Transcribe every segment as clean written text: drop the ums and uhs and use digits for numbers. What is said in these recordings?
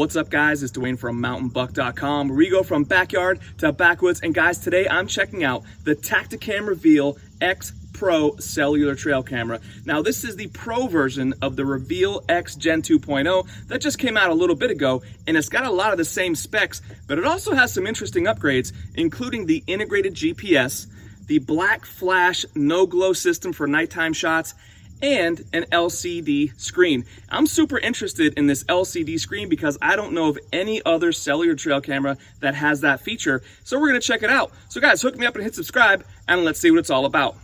What's up, guys? It's Dwayne from mountainbuck.com, where we go from backyard to backwoods. And guys, today I'm checking out the Tactacam Reveal X-Pro cellular trail camera. Now, this is the Pro version of the Reveal X Gen 2.0 that just came out a little bit ago, and it's got a lot of the same specs, but it also has some interesting upgrades, including the integrated GPS, the black flash no glow system for nighttime shots, and an LCD screen. I'm super interested in this LCD screen because I don't know of any other cellular trail camera that has that feature. So we're gonna check it out. So guys, hook me up and hit subscribe and let's see what it's all about.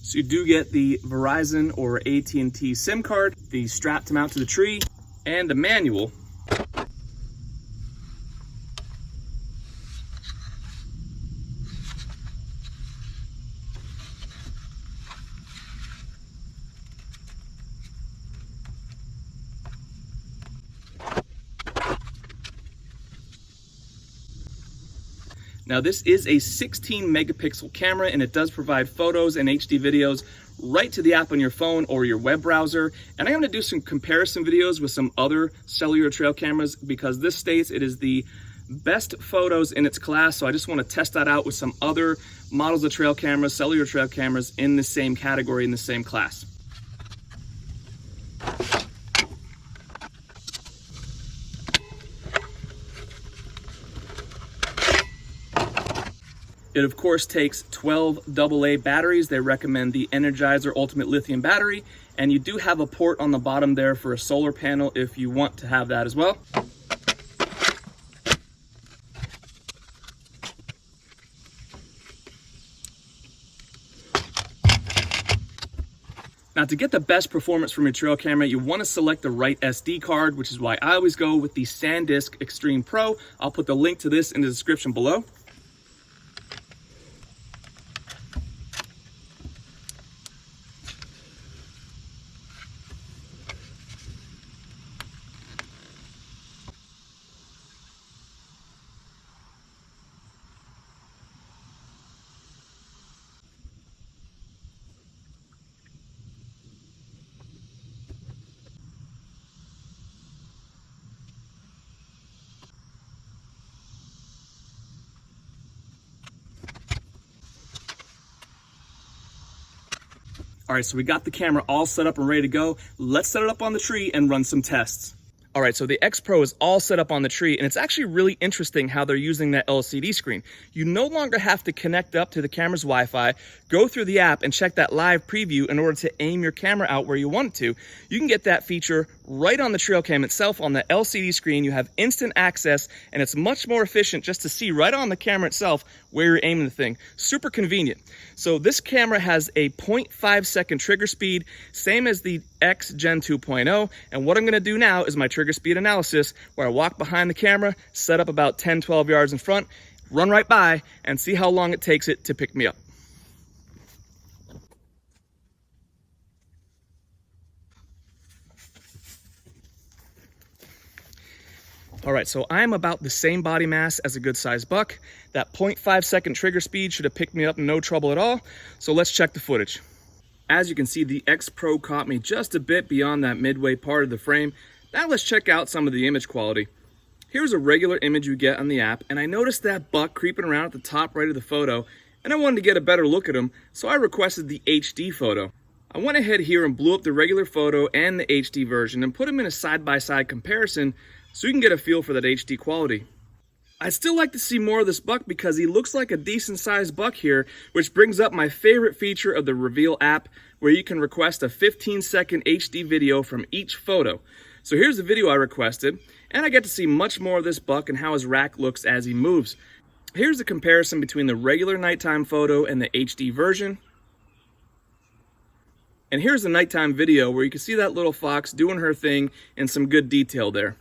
So you do get the Verizon or AT&T SIM card, the strap to mount to the tree, and a manual. Now, this is a 16 megapixel camera, and it does provide photos and HD videos right to the app on your phone or your web browser. And I'm gonna do some comparison videos with some other cellular trail cameras because this states it is the best photos in its class. So I just wanna test that out with some other models of trail cameras, cellular trail cameras in the same category, in the same class. It of course takes 12 AA batteries. They recommend the Energizer Ultimate Lithium battery, and you do have a port on the bottom there for a solar panel if you want to have that as well. Now, to get the best performance from your trail camera, you want to select the right SD card, which is why I always go with the SanDisk Extreme Pro. I'll put the link to this in the description below. All right, so we got the camera all set up and ready to go. Let's set it up on the tree and run some tests. All right, so the X Pro is all set up on the tree, and it's actually really interesting how they're using that LCD screen. You no longer have to connect up to the camera's Wi-Fi, go through the app and check that live preview in order to aim your camera out where you want it to. You can get that feature right on the trail cam itself on the LCD screen. You have instant access, and it's much more efficient just to see right on the camera itself where you're aiming the thing. Super convenient. So this camera has a 0.5 second trigger speed, same as the X Gen 2.0. And what I'm gonna do now is my trigger speed analysis, where I walk behind the camera, set up about 10, 12 yards in front, run right by, and see how long it takes it to pick me up. All right, so I'm about the same body mass as a good sized buck. That 0.5 second trigger speed should have picked me up no trouble at all. So let's check the footage. As you can see, the X Pro caught me just a bit beyond that midway part of the frame. Now let's check out some of the image quality. Here's a regular image you get on the app, and I noticed that buck creeping around at the top right of the photo, and I wanted to get a better look at him, so I requested the HD photo. I went ahead here and blew up the regular photo and the HD version and put them in a side-by-side comparison so you can get a feel for that HD quality. I'd still like to see more of this buck because he looks like a decent sized buck here, which brings up my favorite feature of the Reveal app, where you can request a 15-second HD video from each photo. So here's the video I requested, and I get to see much more of this buck and how his rack looks as he moves. Here's the comparison between the regular nighttime photo and the HD version. And here's the nighttime video where you can see that little fox doing her thing and some good detail there.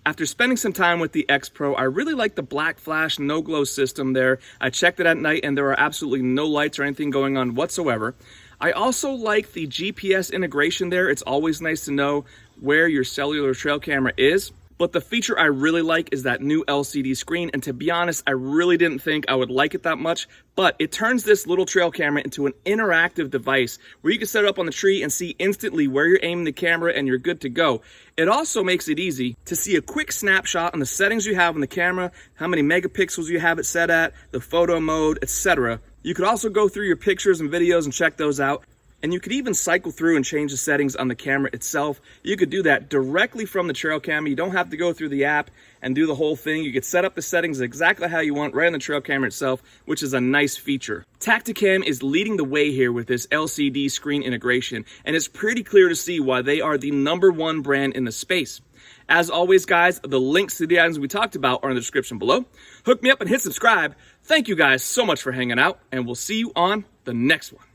After spending some time with the X Pro, I really like the black flash no glow system there. I checked it at night and there are absolutely no lights or anything going on whatsoever. I also like the GPS integration there. It's always nice to know where your cellular trail camera is. But the feature I really like is that new LCD screen, and to be honest, I really didn't think I would like it that much, but it turns this little trail camera into an interactive device where you can set it up on the tree and see instantly where you're aiming the camera and you're good to go. It also makes it easy to see a quick snapshot on the settings you have on the camera, how many megapixels you have it set at, the photo mode, etc. You could also go through your pictures and videos and check those out. And you could even cycle through and change the settings on the camera itself. You could do that directly from the trail camera. You don't have to go through the app and do the whole thing. You could set up the settings exactly how you want right on the trail camera itself, which is a nice feature. Tactacam is leading the way here with this LCD screen integration, and it's pretty clear to see why they are the #1 brand in the space. As always, guys, the links to the items we talked about are in the description below. Hook me up and hit subscribe. Thank you guys so much for hanging out, and we'll see you on the next one.